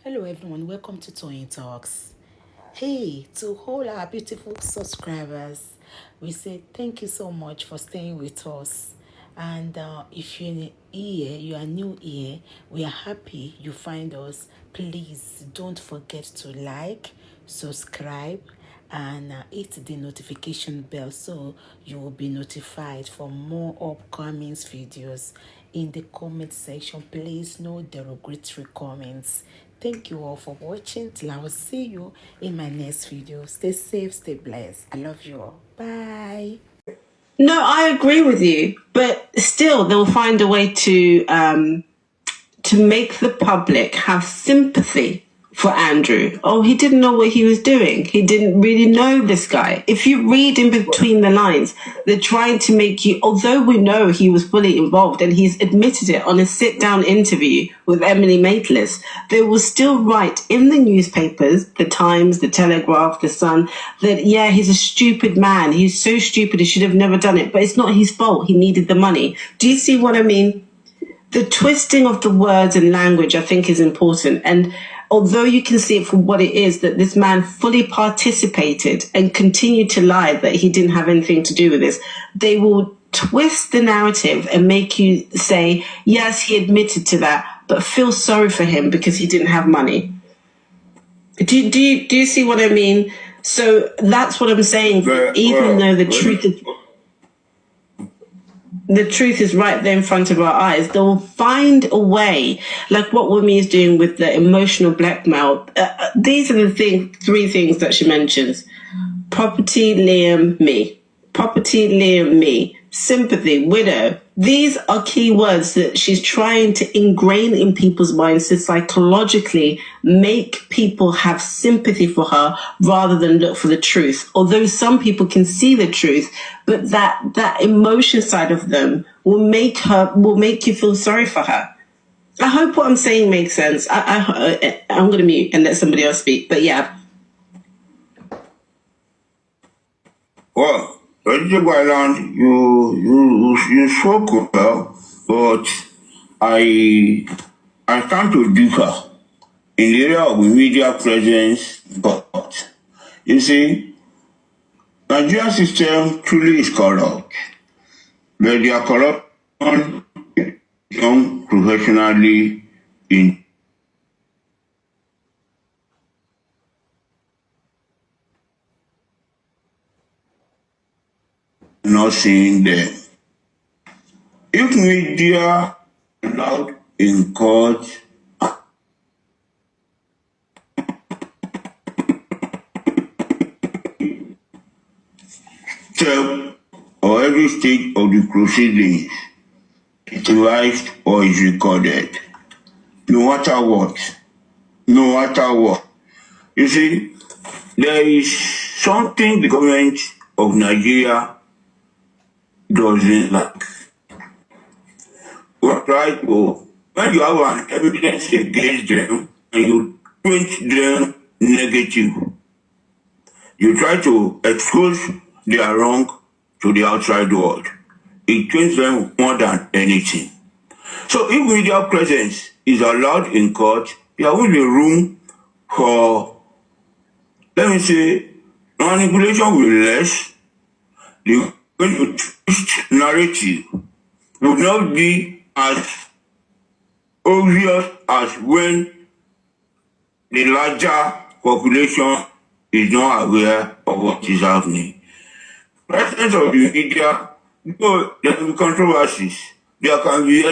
Hello everyone, welcome to Toyeen Talks. Hey, to all our beautiful subscribers, we say thank you so much for staying with us. And if you're here, you are new here, we are happy you find us. Please don't forget to like, subscribe, and hit the notification bell so you will be notified for more upcoming videos. In the comment section, please no derogatory comments. Thank you all for watching. Till I will see you in my next video. Stay safe, stay blessed. I love you all. Bye. No, I agree with you, but still, they'll find a way to make the public have sympathy for Andrew. Oh, he didn't know what he was doing. He didn't really know this guy. If you read in between the lines, they're trying to make you, although we know he was fully involved and he's admitted it on a sit-down interview with Emily Maitlis, they will still write in the newspapers, the Times, the Telegraph, the Sun, that, yeah, he's a stupid man. He's so stupid, he should have never done it. But it's not his fault. He needed the money. Do you see what I mean? The twisting of the words and language, I think, is important. And although you can see it for what it is, that this man fully participated and continued to lie that he didn't have anything to do with this, they will twist the narrative and make you say, yes, he admitted to that, but feel sorry for him because he didn't have money. Do you see what I mean? So that's what I'm saying. Even though the truth is right there in front of our eyes, they'll find a way, like what Wunmi is doing with the emotional blackmail. These are the three things that she mentions: property, Liam, me. Property, Liam, me. Sympathy, widow. These are key words that she's trying to ingrain in people's minds to psychologically make people have sympathy for her rather than look for the truth. Although some people can see the truth, but that emotion side of them will make you feel sorry for her. I hope what I'm saying makes sense. I'm going to mute and let somebody else speak. But yeah. Well, Vegetable Island, you spoke well, but I stand to differ in the area of media presence. But you see, Nigerian system truly is corrupt, but they are corruption done professionally in not seeing them. If media allowed in court step or every stage of the proceedings is televised or is recorded, no matter what. You see, there is something the government of Nigeria doesn't like. Right? Well, when you have an evidence against them and you paint them negative, you try to expose their wrong to the outside world. It pains them more than anything. So if media presence is allowed in court, there will be room for, let me say, manipulation will be less. The twist narrative would not be as obvious as when the larger population is not aware of what is happening. Presence of the media, though there will be controversies, there can be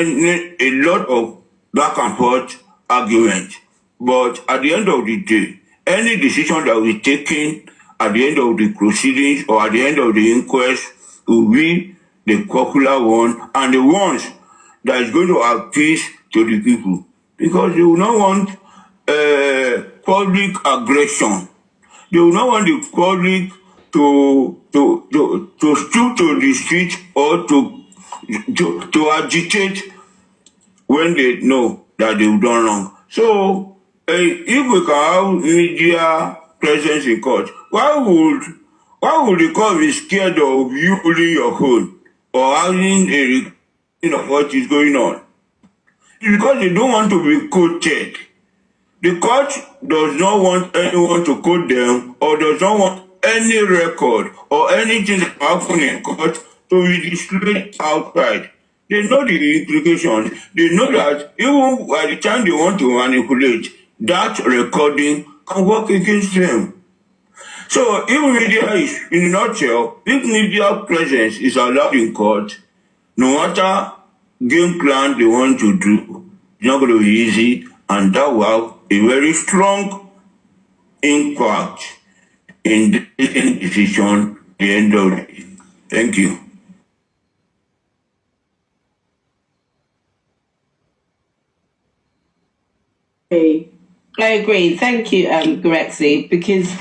a lot of back and forth argument. But at the end of the day, any decision that we taken at the end of the proceedings or at the end of the inquest will be the popular one and the ones that is going to appease to the people, because they will not want public aggression. They will not want the public to stoop to the street or to agitate when they know that they've done wrong. So if we can have media presence in court, why would the court be scared of you holding your phone or having a of what is going on? It's because they don't want to be quoted. The court does not want anyone to quote them or does not want any record or anything that happened in court to be displayed outside. They know the implications. They know that even by the time they want to manipulate, that recording can work against them. So if media is, in a nutshell, if media presence is allowed in court, no matter game plan they want to do, it's not going to be easy, and that will have a very strong impact in the decision at the end of the day. Thank you. I agree. Thank you, Grexy, because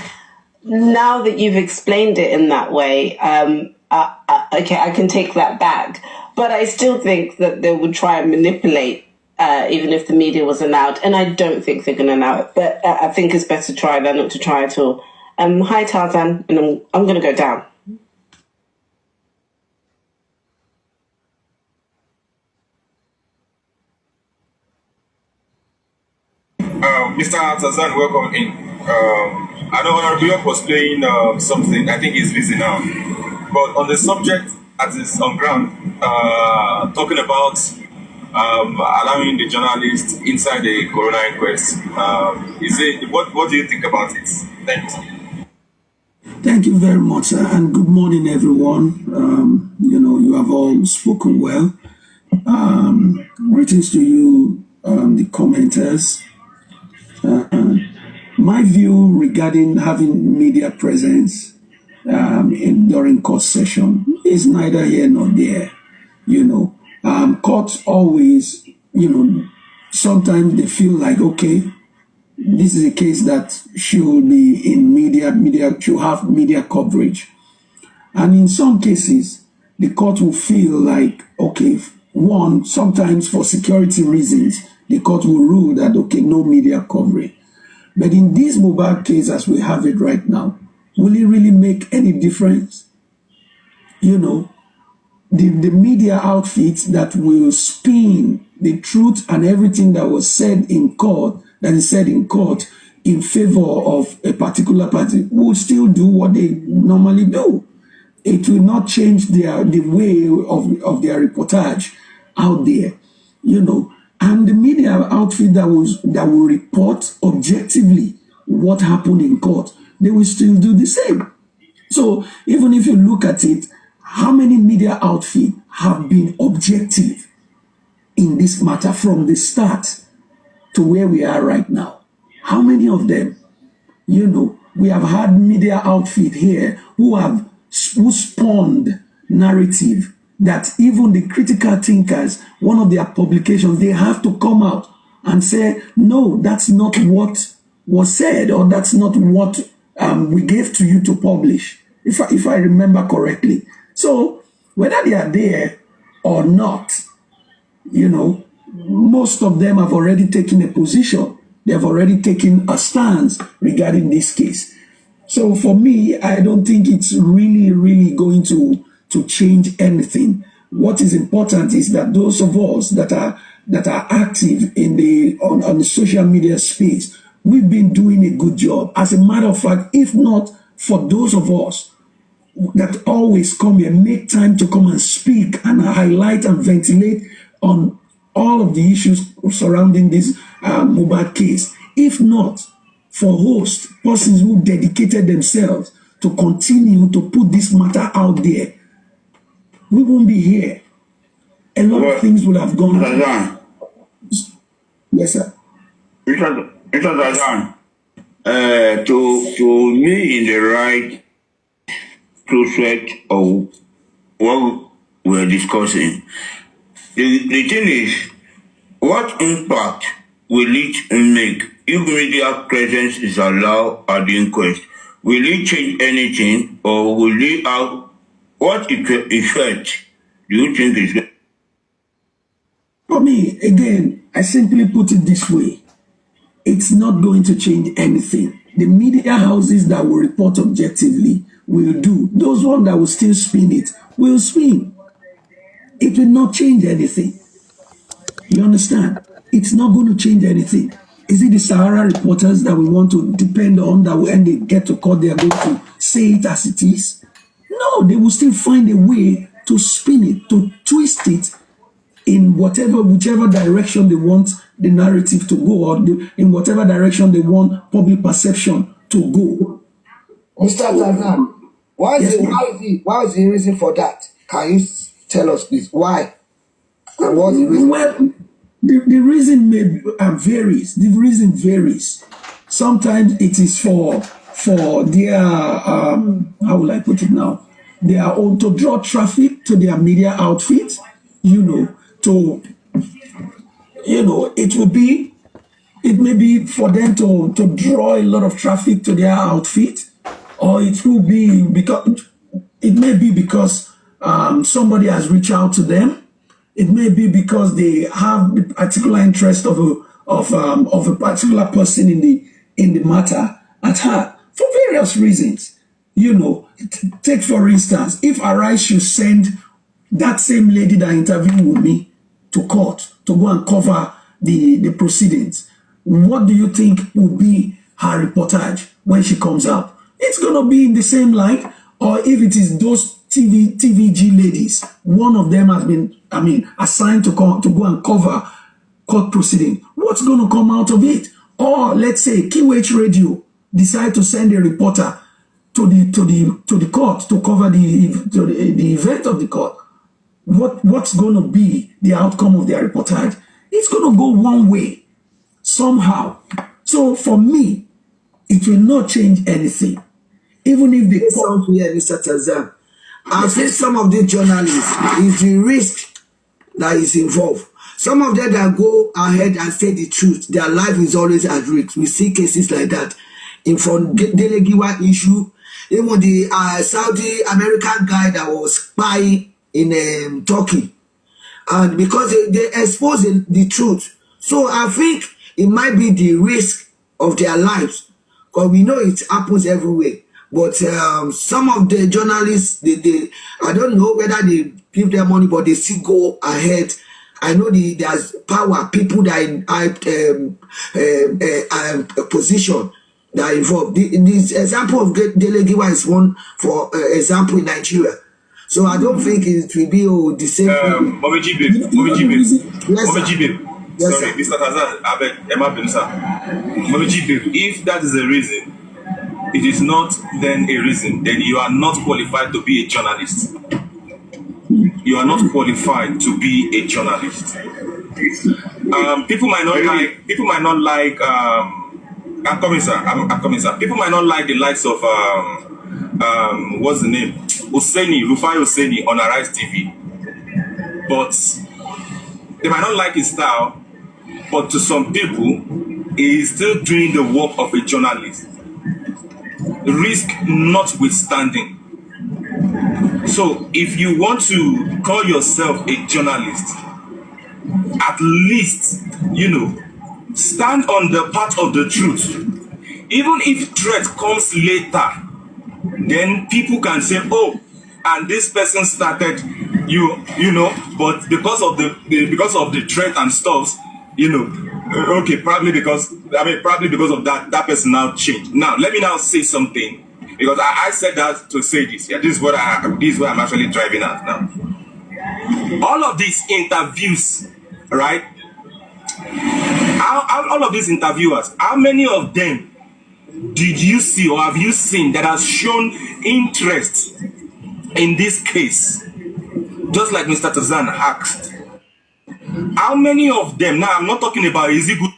now that you've explained it in that way, okay, I can take that back. But I still think that they would try and manipulate, even if the media was allowed. And I don't think they're going to allow it. But I think it's better to try than not to try at all. Hi, Tarzan, and I'm going to go down. Mr. Tarzan, welcome in. I know Honorable was playing something. I think he's busy now. But on the subject that is on ground, talking about allowing the journalists inside the corona inquest, what do you think about it? Thank you. Thank you very much, and good morning, everyone. You have all spoken well. Greetings to you, the commenters. My view regarding having media presence during court session is neither here nor there. Courts always, sometimes they feel like, okay, this is a case that should be in media should have media coverage. And in some cases, the court will feel like, okay, one, sometimes for security reasons, the court will rule that, okay, no media coverage. But in this Mohbad case, as we have it right now, will it really make any difference? The media outfits that will spin the truth and everything that was said in court, that is said in court in favor of a particular party, will still do what they normally do. It will not change the way of their reportage out there, And the media outfit that will report objectively what happened in court, they will still do the same. So even if you look at it, how many media outfits have been objective in this matter from the start to where we are right now? How many of them? We have had media outfit here who spawned narrative that even the critical thinkers, one of their publications, they have to come out and say, no, that's not what was said, or that's not what we gave to you to publish, if I remember correctly. So whether they are there or not, most of them have already taken a position. They have already taken a stance regarding this case. So for me, I don't think it's really going to change anything. What is important is that those of us that are active in on the social media space, we've been doing a good job. As a matter of fact, if not for those of us that always come here, make time to come and speak and highlight and ventilate on all of the issues surrounding this Mohbad case. If not for hosts, persons who dedicated themselves to continue to put this matter out there, we won't be here. A lot of things would have gone on. Yes, sir. Mr. Tazan, to me in the right prospect of what we're discussing, the thing is, what impact will it make if media presence is allowed at the inquest? Will it change anything, or will it have what effect do you think is going? For me, again, I simply put it this way. It's not going to change anything. The media houses that will report objectively will do. Those ones that will still spin it will spin. It will not change anything. You understand? It's not going to change anything. Is it the Sahara reporters that we want to depend on, that when they get to court, they are going to say it as it is? No, they will still find a way to spin it, to twist it in whichever direction they want the narrative to go, or in whatever direction they want public perception to go. Mr. Tazan, why is the reason for that? Can you tell us, please? Why? And what's the reason? Well, the reason varies. The reason varies. Sometimes it is for their how will I put it now? Their own, to draw traffic to their media outfit. It may be for them to draw a lot of traffic to their outfit, or it may be because somebody has reached out to them. It may be because they have a particular interest of a particular person in the matter at heart, for various reasons. Take for instance, if Arise should send that same lady that interviewed Wunmi to court to go and cover the proceedings, what do you think will be her reportage when she comes out? It's going to be in the same light. Or if it is those TVG ladies, one of them has been, assigned to go and cover court proceeding, what's going to come out of it? Or let's say QH Radio decide to send a reporter to the court to cover the event of the court. What's going to be the outcome of their reportage? It's going to go one way somehow. So for me, it will not change anything. Even if they come here, Mr. Tazan, I've seen some of these journalists, it's the risk that is involved. Some of them that go ahead and say the truth, their life is always at risk. We see cases like that. In from Delegiwa issue, even the Saudi American guy that was spying in Turkey, and because they expose the truth. So I think it might be the risk of their lives, because we know it happens everywhere. But some of the journalists, they I don't know whether they give them money, but they still go ahead. I know there's power, people that in position that are involved. This example of Delegiwa is one for example in Nigeria. So I don't think it will be the same. Yes, sorry, Mr. Tazan, if that is the reason, it is not then a reason, then you are not qualified to be a journalist. You are not qualified to be a journalist. People might not like I'm coming, sir. People might not like the likes of what's the name? Rufai Hussaini on Arise TV. But they might not like his style, but to some people, he is still doing the work of a journalist. Risk notwithstanding. So if you want to call yourself a journalist, at least, stand on the path of the truth. Even if threat comes later, then people can say, oh, and this person started, but because of the threat and stuff, okay, probably because of that person now changed. Now let me now say something, because I said that to say this. Yeah, this is what I'm actually driving at now. All of these interviews, right? All of these interviewers, how many of them did you see or have you seen that has shown interest in this case? Just like Mr. Tazan asked. How many of them, now I'm not talking about is it good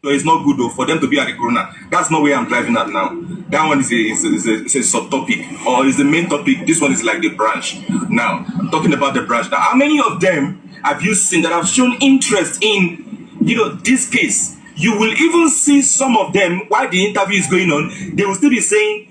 or it's not good though for them to be at the corona. That's not where I'm driving at now. That one is a subtopic, or is the main topic. This one is like the branch. Now, I'm talking about the branch. Now, how many of them have you seen that have shown interest in, this case? You will even see some of them, while the interview is going on, they will still be saying,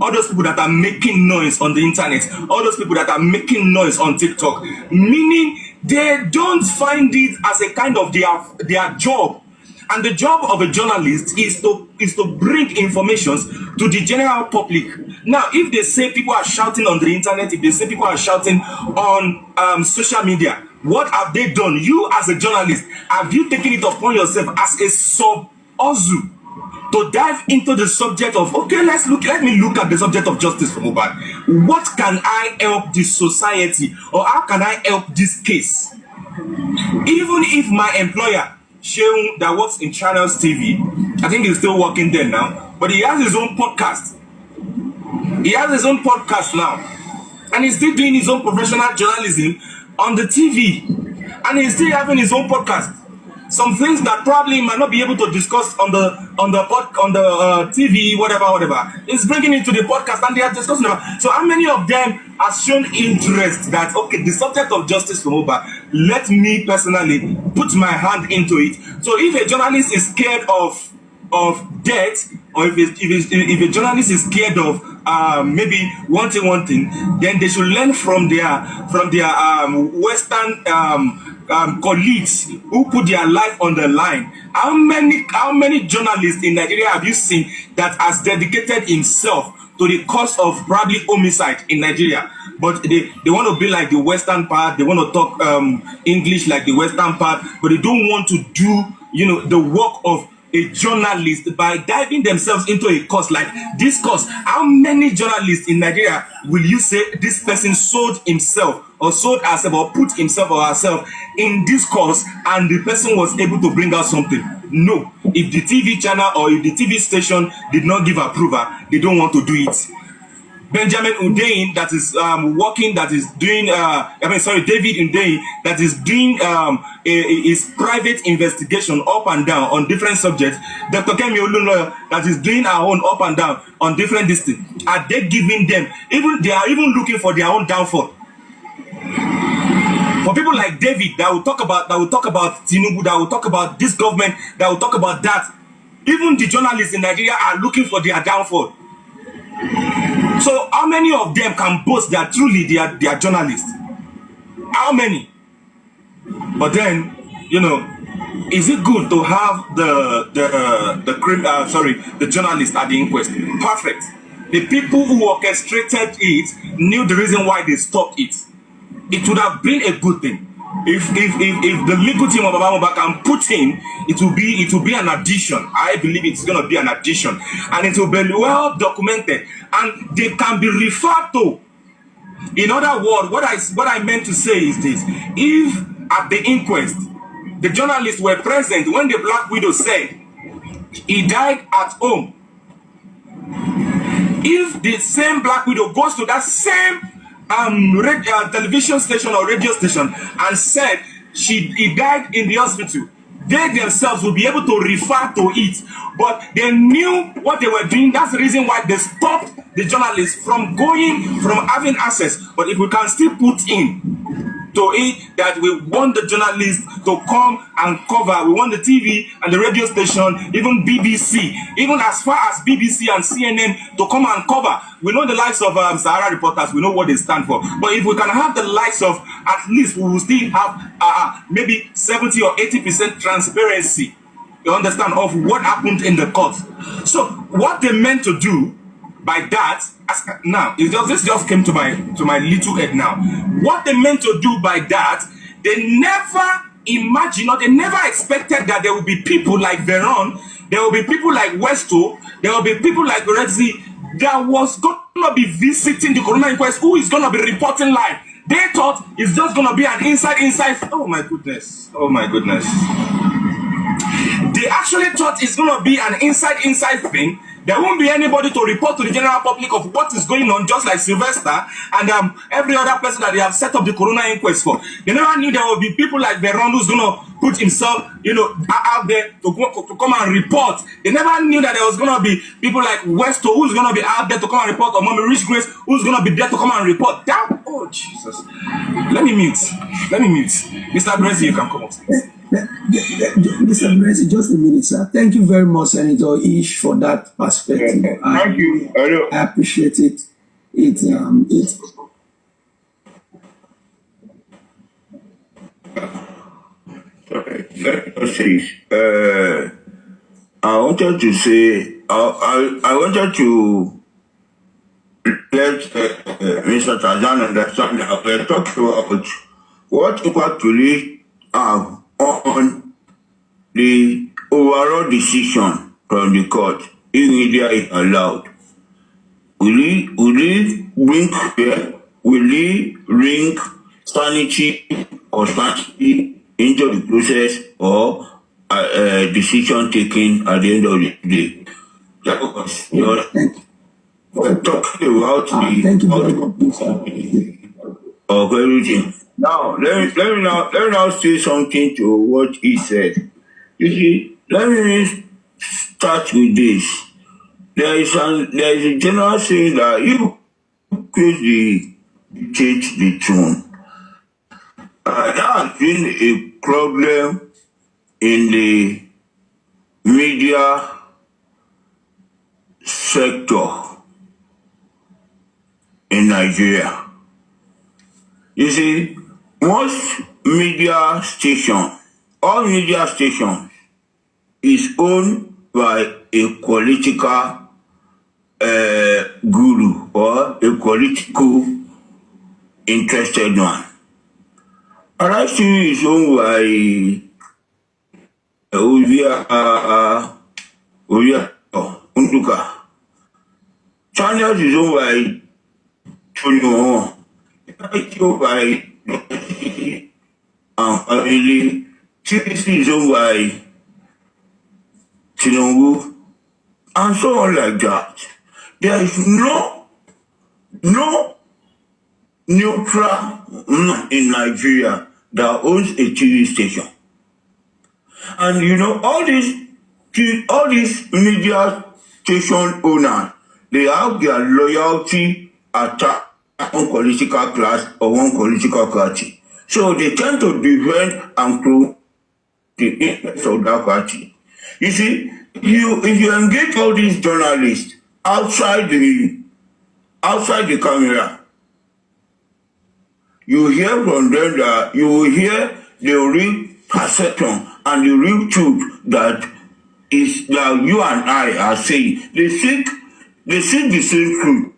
all those people that are making noise on the internet, all those people that are making noise on TikTok, meaning they don't find it as a kind of their job. And the job of a journalist is to bring information to the general public. Now, if they say people are shouting on the internet, if they say people are shouting on social media, What have they done? You as a journalist, have you taken it upon yourself as a sub-ozu to dive into the subject of, okay, let me look at the subject of justice for Mohbad. What can I help the society, or how can I help this case? Even if my employer, Sheung, that works in Channels TV, I think he's still working there now, but he has his own podcast. He has his own podcast now, and he's still doing his own professional journalism on the TV, and he's still having his own podcast. Some things that probably might not be able to discuss on the TV, whatever. He's bringing it to the podcast, and they are discussing about. So, how many of them have shown interest that, okay, the subject of justice for Mohbad, let me personally put my hand into it. So, if a journalist is scared of death, or if a journalist is scared of maybe one thing, then they should learn from their Western colleagues who put their life on the line. How many journalists in Nigeria have you seen that has dedicated himself to the cause of probably homicide in Nigeria? But they want to be like the Western part. They want to talk English like the Western part, but they don't want to do the work of a journalist by diving themselves into a cause like this cause. How many journalists in Nigeria will you say this person sold himself or sold herself or put himself or herself in this cause, and the person was able to bring out something? No. If the TV channel or if the TV station did not give approval, they don't want to do it. Benjamin Hundeyin, that is David Hundeyin, that is doing his private investigation up and down on different subjects. Dr. Kemi Olunloyo, that is doing our own up and down on different districts. Are they giving them, they are even looking for their own downfall? For people like David that will talk about Tinubu, that will talk about this government, that will talk about that. Even the journalists in Nigeria are looking for their downfall. So how many of them can boast that truly they are journalists? How many? But then, is it good to have the journalists at the inquest? Perfect. The people who orchestrated it knew the reason why they stopped it. It would have been a good thing. If the legal team of Mohbad can put in, it will be an addition. I believe it's going to be an addition, and it will be well documented, and they can be referred to. In other words, what I meant to say is this: if at the inquest the journalists were present when the Black Widow said he died at home, if the same Black Widow goes to that same television station or radio station and said he died in the hospital, they themselves will be able to refer to it. But they knew what they were doing. That's the reason why they stopped the journalists from having access. But if we can still put in to it that we want the journalists to come and cover, we want the TV and the radio station, even BBC, even as far as BBC and CNN to come and cover. We know the likes of Sahara reporters, we know what they stand for. But if we can have the likes of, at least we will still have maybe 70 or 80% transparency, you understand, of what happened in the court. So what they meant to do by that, this just came to my little head now. What they meant to do by that, they never imagined or they never expected that there will be people like Veron, there will be people like Westo, there will be people like Redzi that was going to be visiting the coroner inquest, who is going to be reporting live. They thought it's just going to be an inside. Oh my goodness. They actually thought it's going to be an inside thing. There won't be anybody to report to the general public of what is going on, just like Sylvester and every other person that they have set up the coroner inquest for. They never knew there would be people like Veron who's going to put himself, out there to come and report. They never knew that there was going to be people like Westo who's going to be out there to come and report, or Mommy Rich Grace who's going to be there to come and report. Oh, Jesus. Let me mute. Mr. Brezi, you can come up. Mr. Brezi, just a minute, sir. Thank you very much, Senator Ish, for that perspective. Thank you. I appreciate it. I wanted to say, I wanted to let Mr. Tarzan understand that we're talking about what impact will it have on the overall decision from the court if media is allowed? Will it bring fear? Will it bring sanity or sanity into the process or decision taken at the end of the day? That was your talking about thank you very much, of everything. Now let me now say something to what he said. You see, let me start with this. There is a general saying that you praise the change the tune. That has been a problem in the media sector in Nigeria. You see, most media stations, all media stations, is owned by a political guru or a political interested one. RITV is owned by Ovia Unduka. Channels is owned by Tony Awon. It's owned by family. TBC is owned by Tinubu, and so on like that. There is no neutral man in Nigeria that owns a TV station. And you know, all these media station owners, they have their loyalty attached one political class or one political party. So they tend to defend and prove the interests of that party. You see, if you engage all these journalists outside the camera, you hear from them that you will hear the real perception and the real truth that is that you and I are saying. They seek the same truth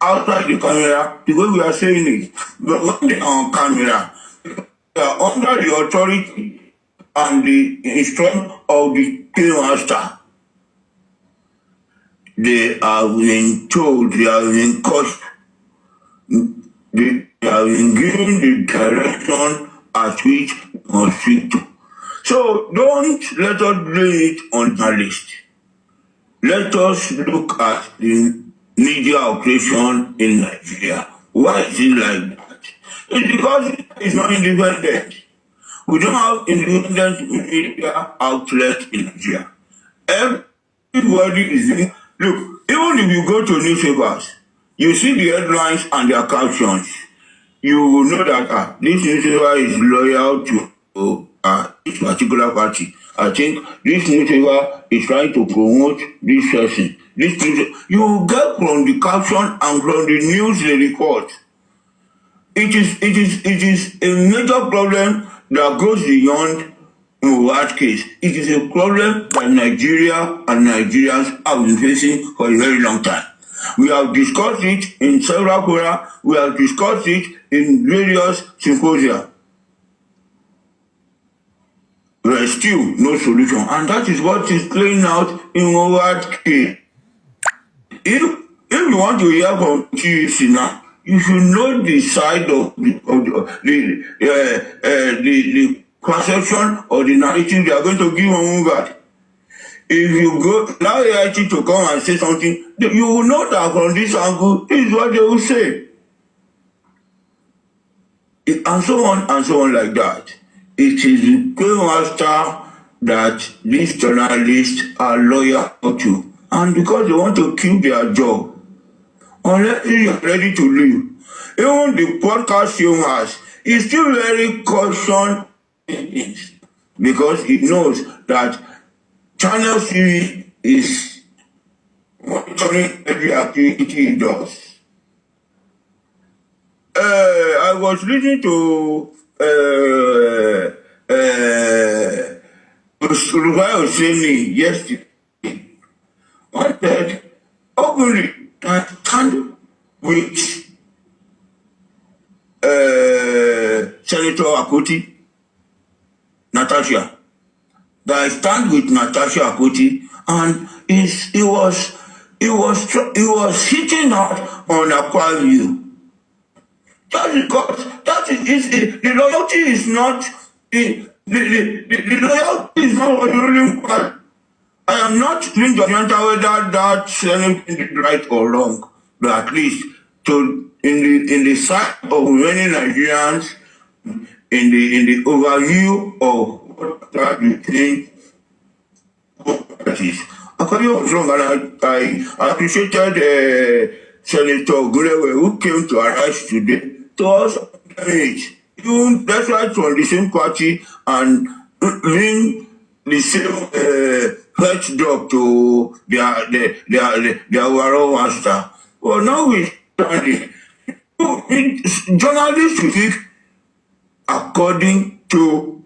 outside the camera the way we are saying it. But when they are on camera, they are under the authority and the instruction of the paymaster. They are being told, they are being coached, they are being given the direction at which they must speak to. So don't let us blame it on journalists. Let us look at the media operation in Nigeria. Why is it like that? It's because it's not independent. We don't have independent media outlets in Nigeria. Everybody is in. Look, even if you go to newspapers, you see the headlines and their captions, you will know that this newspaper is loyal to this particular party. I think this newspaper is trying to promote this person. You will get from the caption and from the news they report. It is a major problem that goes beyond Mohbad case. It is a problem that Nigeria and Nigerians have been facing for a very long time. We have discussed it in several forums. We have discussed it in various symposia. There is still no solution, and that is what is playing out in Mohbad case. If you want to hear from TUC now, you should know the side of the conception or the narrative they are going to give on Mohbad. If you go allow AIT to come and say something, you will know that from this angle, this is what they will say. And so on like that. It is the paymaster that these journalists are loyal to. And because they want to keep their job, unless they are ready to leave. Even the podcast humans is still very cautious because he knows that Channel TV is monitoring every activity he does. I was listening to Rufai Oseni yesterday. One said openly that stand with Senator Akoti, Natasha. That I stand with Natasha Akoti, and he was hitting out on Akwa View. That's because the loyalty is not the loyalty is not what the ruling part. I am not being judgmental whether that's anything right or wrong, but at least in the sight of many Nigerians, in the overview of what we think that is. According was wrong, and I appreciated Senator Gulewe who came to arise today to us. Even that's right from the same party and bring the same health job to their overall master. Well, now we study. Journalists speak according to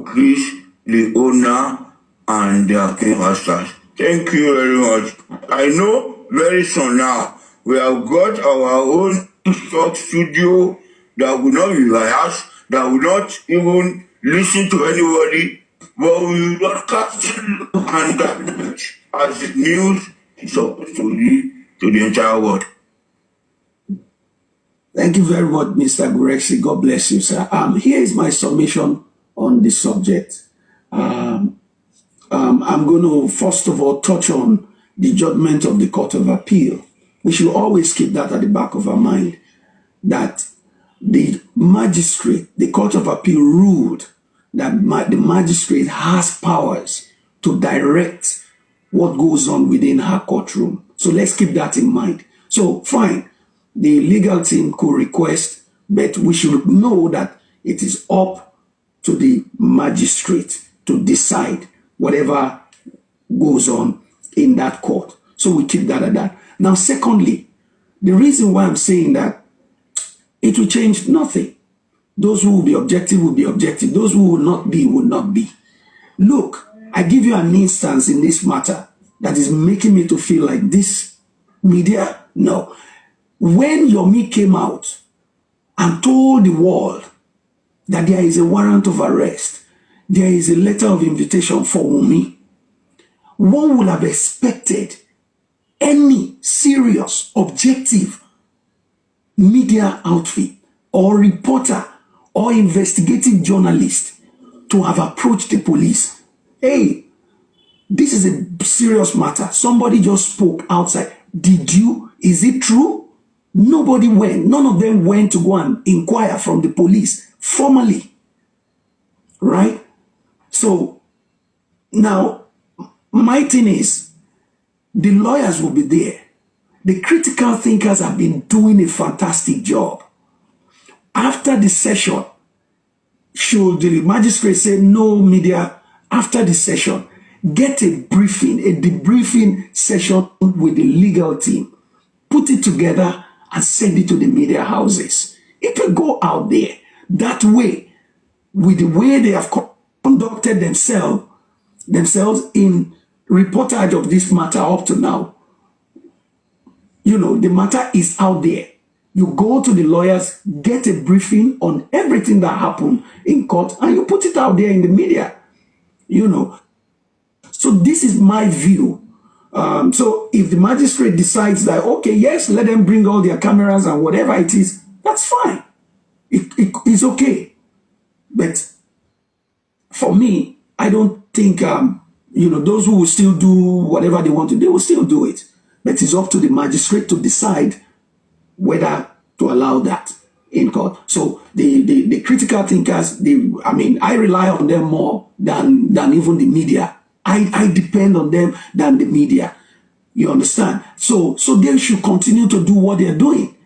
Chris, the owner, and their masters. Thank you very much. I know very soon now we have got our own stock studio that will not be biased, that will not even listen to anybody, but we will broadcast and that as the news is supposed to be to the entire world. Thank you very much, Mr. Gureksi. God bless you, sir. Here is my submission on this subject. I'm going to, first of all, touch on the judgment of the Court of Appeal. We should always keep that at the back of our mind, that the magistrate, the Court of Appeal ruled that the magistrate has powers to direct what goes on within her courtroom. So let's keep that in mind. So fine, the legal team could request, but we should know that it is up to the magistrate to decide whatever goes on in that court. So we keep that at that. Now, secondly, the reason why I'm saying that it will change nothing. Those who will be objective will be objective. Those who will not be will not be. Look, I give you an instance in this matter that is making me to feel like this media. No. When Yomi came out and told the world that there is a warrant of arrest, there is a letter of invitation for Wunmi, one would have expected any serious, objective media outfit or reporter or investigative journalist to have approached the police. Hey, this is a serious matter. Somebody just spoke outside. Did you? Is it true? Nobody went. None of them went to go and inquire from the police formally. Right? So now, my thing is, the lawyers will be there. The critical thinkers have been doing a fantastic job. After the session, should the magistrate say no media, after the session, get a briefing, a debriefing session with the legal team, put it together and send it to the media houses. It will go out there. That way, with the way they have conducted themselves in reportage of this matter up to now, the matter is out there. You go to the lawyers, get a briefing on everything that happened in court, and you put it out there in the media. So this is my view. So if the magistrate decides that, okay, yes, let them bring all their cameras and whatever it is, that's fine. It's okay. But for me, I don't think, those who will still do whatever they want to do, they will still do it. But it's up to the magistrate to decide whether to allow that in court. So the critical thinkers, I rely on them more than even the media. I depend on them than the media. You understand? So they should continue to do what they're doing.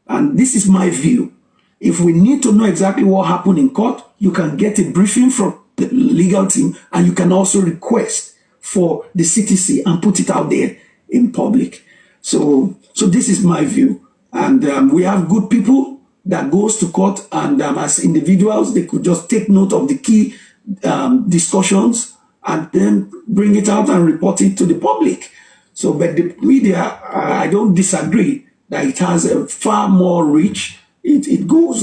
And this is my view. If we need to know exactly what happened in court, you can get a briefing from the legal team, and you can also request for the CTC and put it out there in public. So this is my view. And we have good people that goes to court, and as individuals, they could just take note of the key discussions and then bring it out and report it to the public. So, but the media, I don't disagree that it has a far more reach it goes.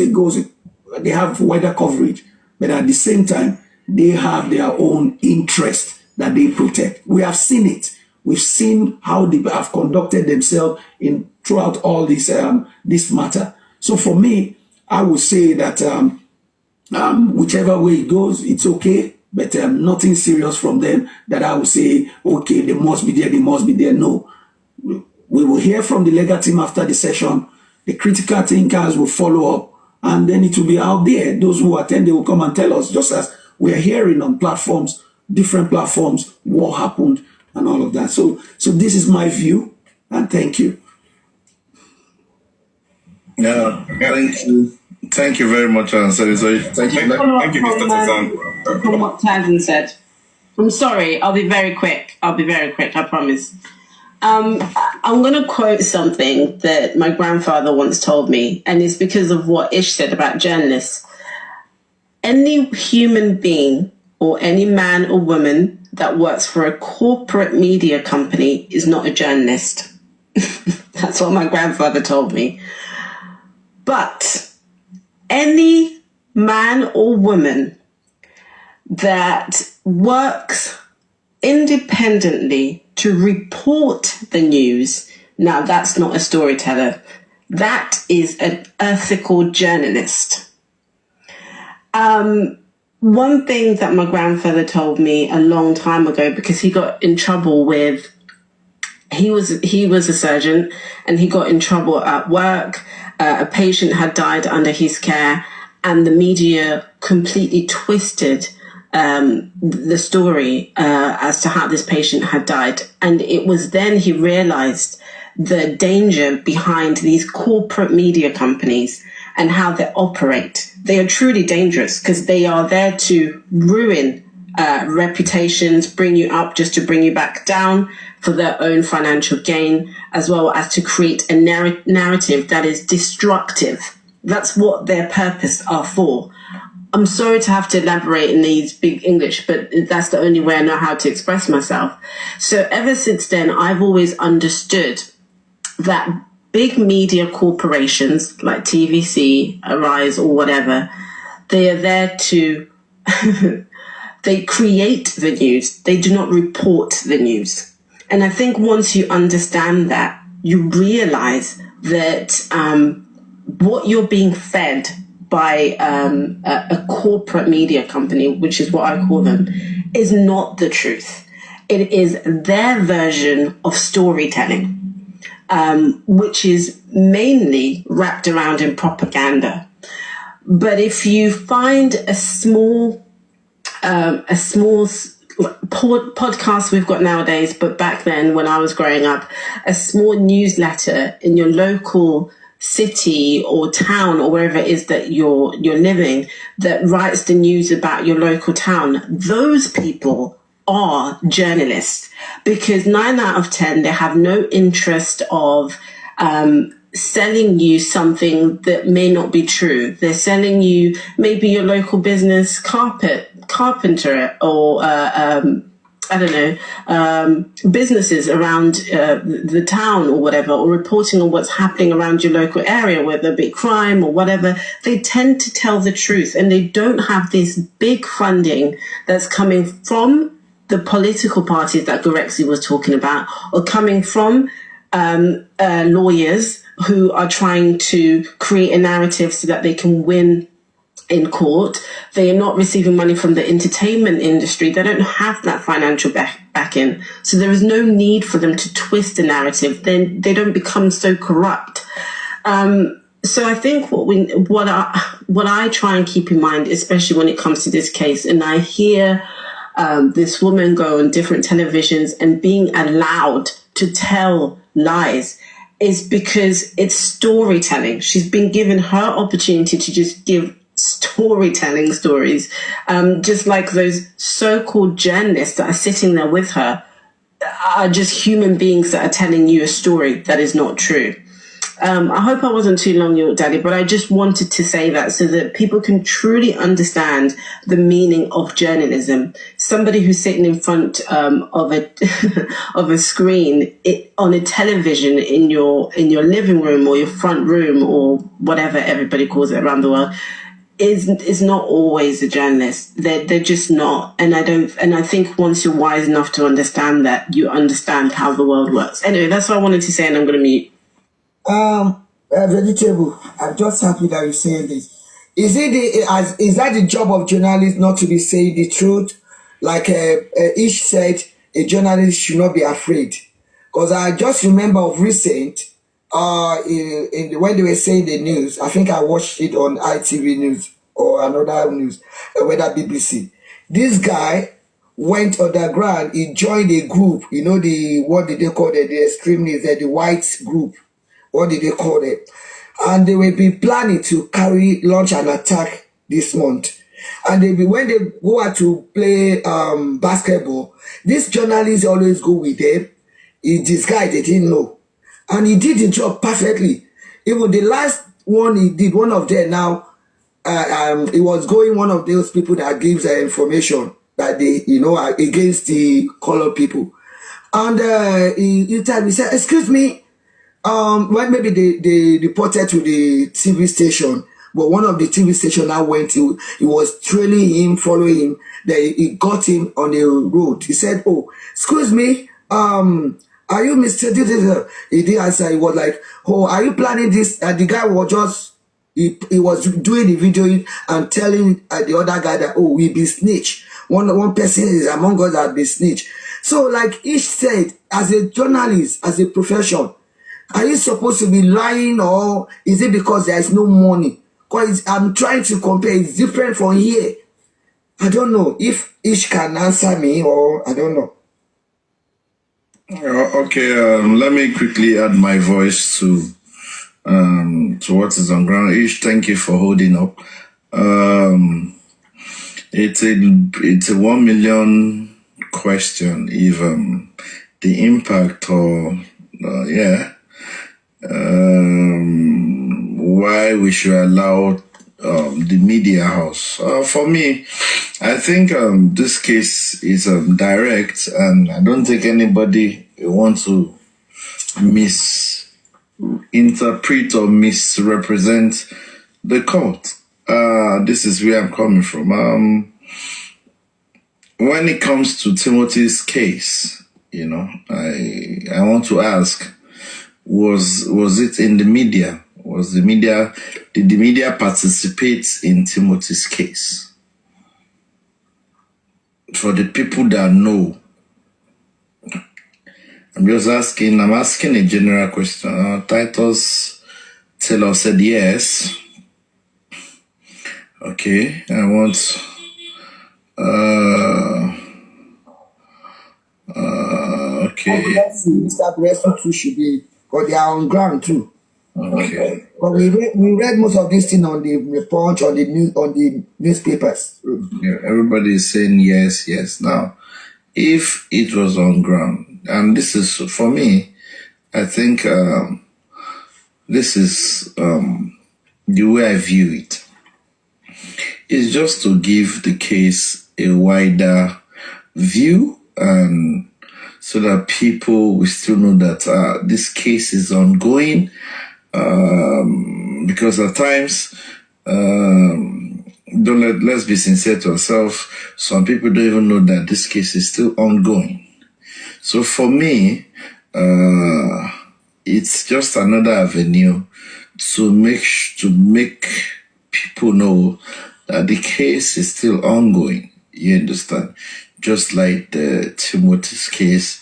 They have weather coverage, but at the same time, they have their own interest that they protect. We have seen it. We've seen how they have conducted themselves in throughout all this matter. So for me, I would say that whichever way it goes, it's okay. But nothing serious from them that I would say, okay, they must be there, they must be there. No. We will hear from the legal team after the session. The critical thinkers will follow up, and then it will be out there. Those who attend, they will come and tell us, just as we're hearing on platforms, different platforms, what happened and all of that. So this is my view, and thank you. Yeah, thank you. Thank you very much, Ansari. So thank you. Thank you, Mr. Tazan. From what Tazan said. I'm sorry, I'll be very quick, I promise. I'm going to quote something that my grandfather once told me, and it's because of what Ish said about journalists. Any human being or any man or woman that works for a corporate media company is not a journalist. That's what my grandfather told me. But any man or woman that works independently to report the news, now that's not a storyteller. That is an ethical journalist. One thing that my grandfather told me a long time ago, because he got in trouble with, he was a surgeon, and he got in trouble at work. A patient had died under his care, and the media completely twisted the story as to how this patient had died. And it was then he realized the danger behind these corporate media companies and how they operate. They are truly dangerous because they are there to ruin reputations, bring you up just to bring you back down for their own financial gain, as well as to create a narrative that is destructive. That's what their purpose are for. I'm sorry to have to elaborate in these big English, but that's the only way I know how to express myself. So ever since then, I've always understood that big media corporations like TVC, Arise, or whatever, they are there to, they create the news. They do not report the news. And I think once you understand that, you realize that what you're being fed by a corporate media company, which is what I call them, is not the truth. It is their version of storytelling, which is mainly wrapped around in propaganda. But if you find a small podcast we've got nowadays, but back then when I was growing up, a small newsletter in your local city or town or wherever it is that you're living that writes the news about your local town, those people are journalists, because 9 out of 10 they have no interest of selling you something that may not be true. They're selling you maybe your local business carpenter or I don't know, businesses around the town or whatever, or reporting on what's happening around your local area, whether it be crime or whatever. They tend to tell the truth, and they don't have this big funding that's coming from the political parties that Gorexi was talking about, or coming from lawyers who are trying to create a narrative so that they can win in court. They are not receiving money from the entertainment industry. They don't have that financial backing. So there is no need for them to twist the narrative. Then they don't become so corrupt. So I think what I try and keep in mind, especially when it comes to this case, and I hear this woman go on different televisions and being allowed to tell lies, is because it's storytelling. She's been given her opportunity to just give storytelling stories, just like those so-called journalists that are sitting there with her are just human beings that are telling you a story that is not true. I hope I wasn't too long, your daddy, but I just wanted to say that so that people can truly understand the meaning of journalism. Somebody who's sitting in front of a of a screen on a television in your living room or your front room or whatever everybody calls it around the world is not always a journalist. They're just not. And I think once you're wise enough to understand that, you understand how the world works. Anyway, that's what I wanted to say, and I'm going to mute. Vegetable, I'm just happy that you're saying this. Is that the job of journalists not to be saying the truth? Like Ish said, a journalist should not be afraid. Because I just remember of recent, when they were saying the news, I think I watched it on ITV News or another news, whether BBC. This guy went underground. He joined a group. You know what did they call it? The extremists, the white group. What did they call it? And they will be planning to launch an attack this month. And when they go out to play basketball, these journalists always go with them. This guy, they didn't know. And he did the job perfectly. Even the last one he did, one of them now, he was going one of those people that gives information that they, against the colored people. And he said, excuse me, when maybe they reported to the TV station, but one of the TV station now went to, he was trailing him, following him, that he got him on the road. He said, oh, excuse me, are you Mr. He didn't answer. He was like, oh, are you planning this? And the guy was just, he was doing the video and telling the other guy that, oh, we be snitch. One person is among us that be snitch. So like Ish said, as a journalist, as a profession, are you supposed to be lying, or is it because there is no money? Because I'm trying to compare. It's different from here. I don't know if Ish can answer me, or I don't know. Okay, let me quickly add my voice to what is on ground. Ish, thank you for holding up. It's a 1 million question. If the impact or why we should allow the media house. For me, I think this case is direct, and I don't think anybody wants to misinterpret or misrepresent the court. This is where I'm coming from. When it comes to Timothy's case, I want to ask, was it in the media? Did the media participate in Timothy's case? For the people that know, I'm asking a general question. Titus Taylor said yes. Okay, I want okay. Mr. Bresu too should be, because they are on ground too. Okay. But we read most of this thing on the Punch, on the newspapers. Yeah, everybody is saying yes. Now, if it was on ground, and this is for me, I think this is the way I view it. It's just to give the case a wider view, and so that people will still know that this case is ongoing. Because at times, let's be sincere to ourselves, some people don't even know that this case is still ongoing. So for me, it's just another avenue to make people know that the case is still ongoing. You understand? Just like the Timothy's case,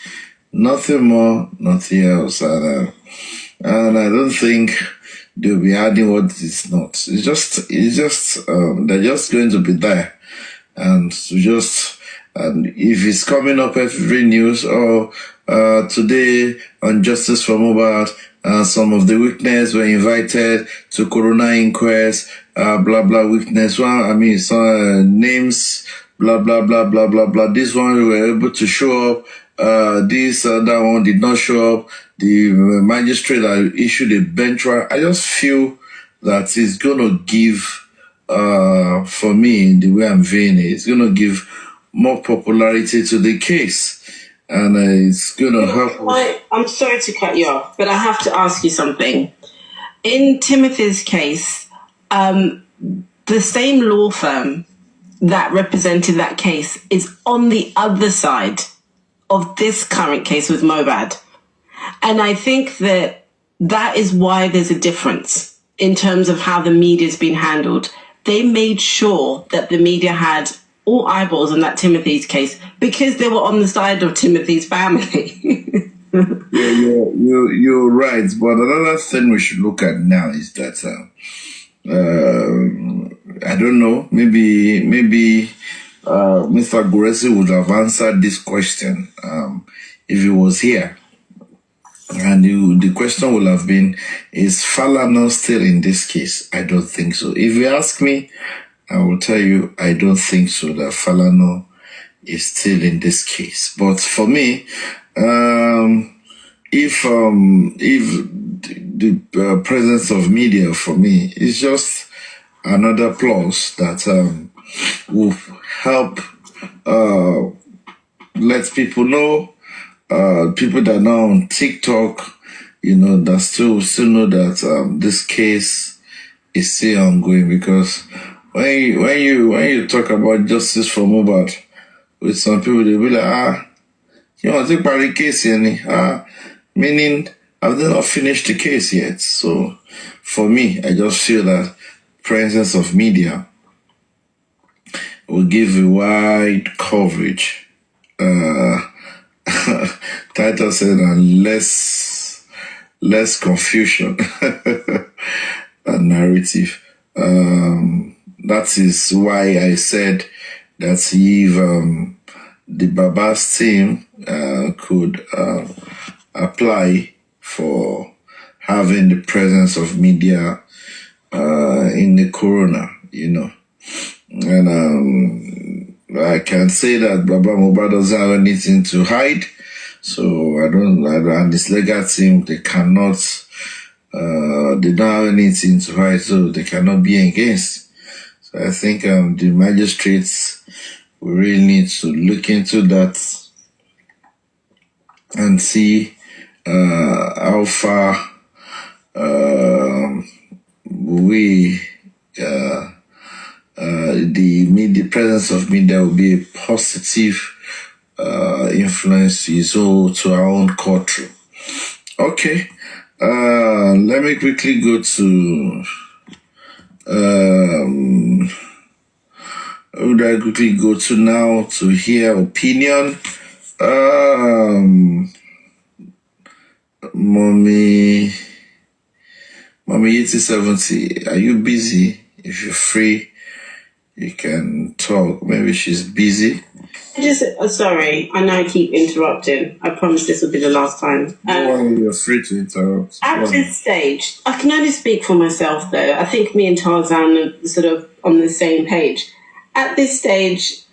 nothing more, nothing else. And I don't think they'll be adding what is not. It's just they're just going to be there, and if it's coming up every news or today on Justice for Mohbad, some of the witnesses were invited to coroner inquest, blah blah witness one. Some names, blah blah blah blah blah blah. This one we were able to show up. This that one did not show up. the magistrate that issued a bench warrant, I just feel that it's going to give, for me, the way I'm viewing it, it's going to give more popularity to the case. And it's going to help. I'm sorry to cut you off, but I have to ask you something. In Timothy's case, the same law firm that represented that case is on the other side of this current case with Mohbad. And I think that is why there's a difference in terms of how the media's been handled. They made sure that the media had all eyeballs on that Timothy's case because they were on the side of Timothy's family. Yeah, you're right. But another thing we should look at now is that I don't know. Maybe Mr. Guresi would have answered this question if he was here. And the question will have been, is Falana still in this case? I don't think so. If you ask me, I will tell you, I don't think so, that Falana is still in this case. But for me, if the presence of media for me is just another plus that will help let people know, people that are now on TikTok, that still know that this case is still ongoing. Because when you talk about justice for Mohbad with some people, they'll be like, you want to take part in the case here? Meaning, I've not finished the case yet. So, for me, I just feel that presence of media will give a wide coverage. Title said, and less confusion and narrative. That is why I said that if the Baba's team could apply for having the presence of media in the corona, and I can say that Baba Mohbad doesn't have anything to hide, so and this legal team, they cannot, they don't have anything to hide, so they cannot be against. So I think the magistrates will really need to look into that and see how far the presence of media will be a positive influence to our own courtroom. Okay, let me quickly go to who would I quickly go to now to hear opinion? Mommy 8070, are you busy? If you're free, you can talk. Maybe she's busy. Sorry, I know I keep interrupting. I promise this will be the last time. You're free to interrupt. At this stage, I can only speak for myself though. I think me and Tarzan are sort of on the same page. At this stage,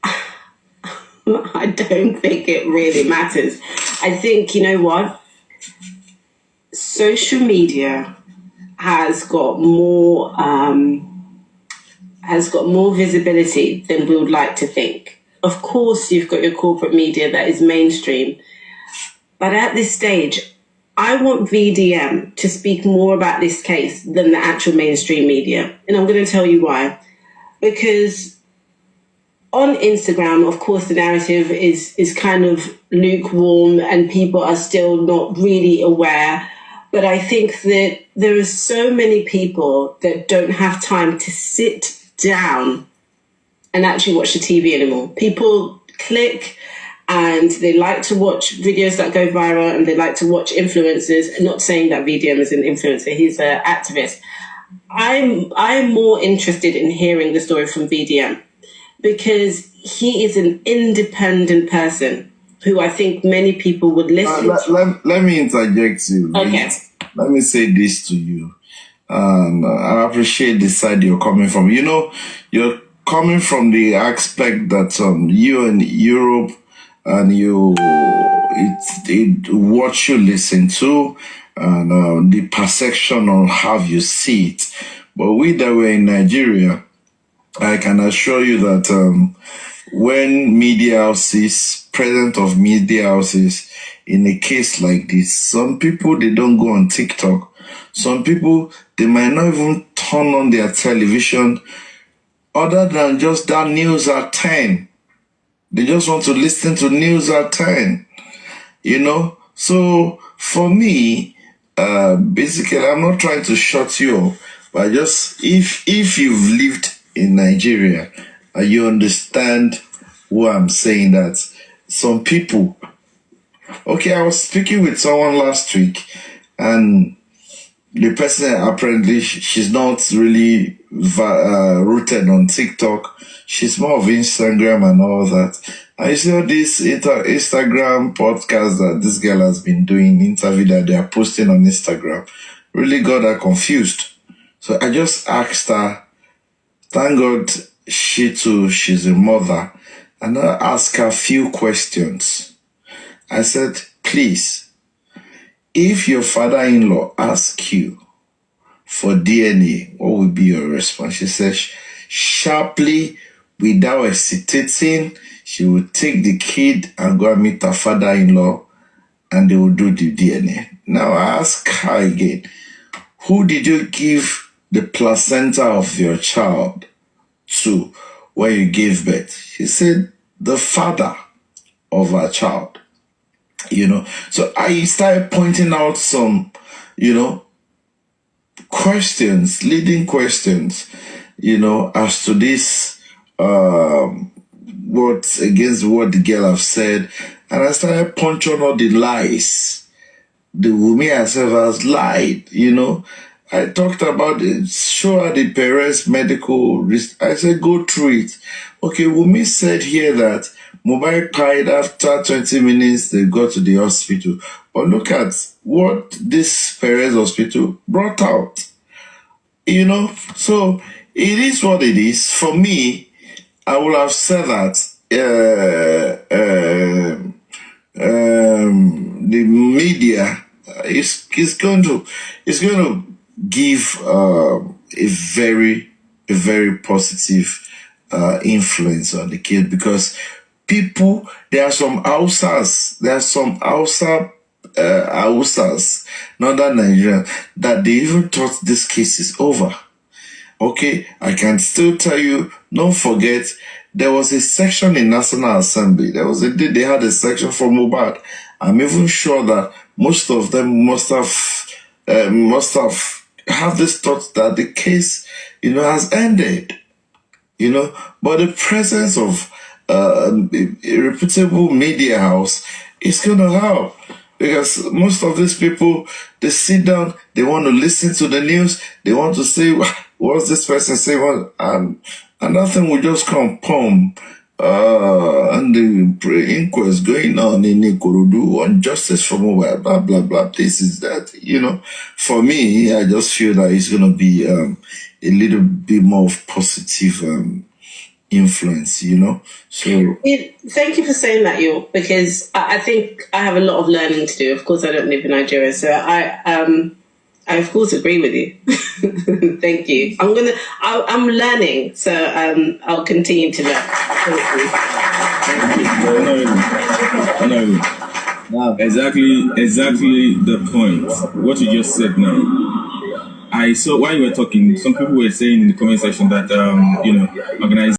I don't think it really matters. I think, you know what? Social media has got more visibility than we would like to think. Of course, you've got your corporate media that is mainstream. But at this stage, I want VDM to speak more about this case than the actual mainstream media. And I'm going to tell you why. Because on Instagram, of course, the narrative is kind of lukewarm and people are still not really aware. But I think that there are so many people that don't have time to sit down and actually watch the TV anymore. People click and they like to watch videos that go viral and they like to watch influencers. I'm not saying that VDM is an influencer, he's an activist. I'm more interested in hearing the story from VDM because he is an independent person who I think many people would listen to. Let me interject you. Okay. Let me say this to you. I appreciate the side you're coming from. You're coming from the aspect that you in Europe and you what you listen to and the perception on how you see it. But we that were in Nigeria, I can assure you that when media houses, president of media houses, in a case like this, some people, they don't go on TikTok. Some people, they might not even turn on their television other than just that news at 10. They just want to listen to news at 10, you know? So for me, basically, I'm not trying to shut you up, but just if you've lived in Nigeria, you understand what I'm saying, that some people, okay, I was speaking with someone last week, and the person apparently she's not really rooted on TikTok. She's more of Instagram and all that. And you see all this Instagram podcast that this girl has been doing, interview that they are posting on Instagram, really got her confused. So I just asked her, thank God she's a mother, and I asked her a few questions. I said, please, if your father-in-law asks you for DNA, what will be your response? She says, sharply, without hesitating, she will take the kid and go and meet her father-in-law, and they will do the DNA. Now I ask her again, who did you give the placenta of your child to when you gave birth? She said, the father of her child. You know, so I started pointing out some, you know, questions, leading questions, you know, as to this, what against what the girl have said. And I started punching all the lies. The Wunmi herself has lied, you know. I talked about it, show her the parents' medical risk. I said, go through it. Okay, Wunmi said here that Mohbad died after 20 minutes, they got to the hospital. But look at what this parents' hospital brought out. You know, so it is what it is. For me, I would have said that the media is going to give a very positive influence on the kid, because people, there are some Hausas, Northern Nigeria, that they even thought this case is over. Okay, I can still tell you, don't forget, there was a section in National Assembly. There was a day they had a section for Mohbad. I'm even sure that most of them must have had this thought that the case, you know, has ended. You know, but the presence of a reputable media house is going to help, because most of these people, they sit down, they want to listen to the news, they want to say, what's this person saying? And nothing will just come, and the inquest going on in Ikorodu on justice for Mohbad, blah, blah, blah, this is that. You know, for me, I just feel that it's going to be a little bit more of positive influence, you know. So thank you for saying that, Yo, because I think I have a lot of learning to do. Of course, I don't live in Nigeria, so I of course agree with you. Thank you. I'm learning, so I'll continue to learn. I know. Wow. Exactly the point. What you just said now. I saw while you were talking, some people were saying in the comment section that you know, organizing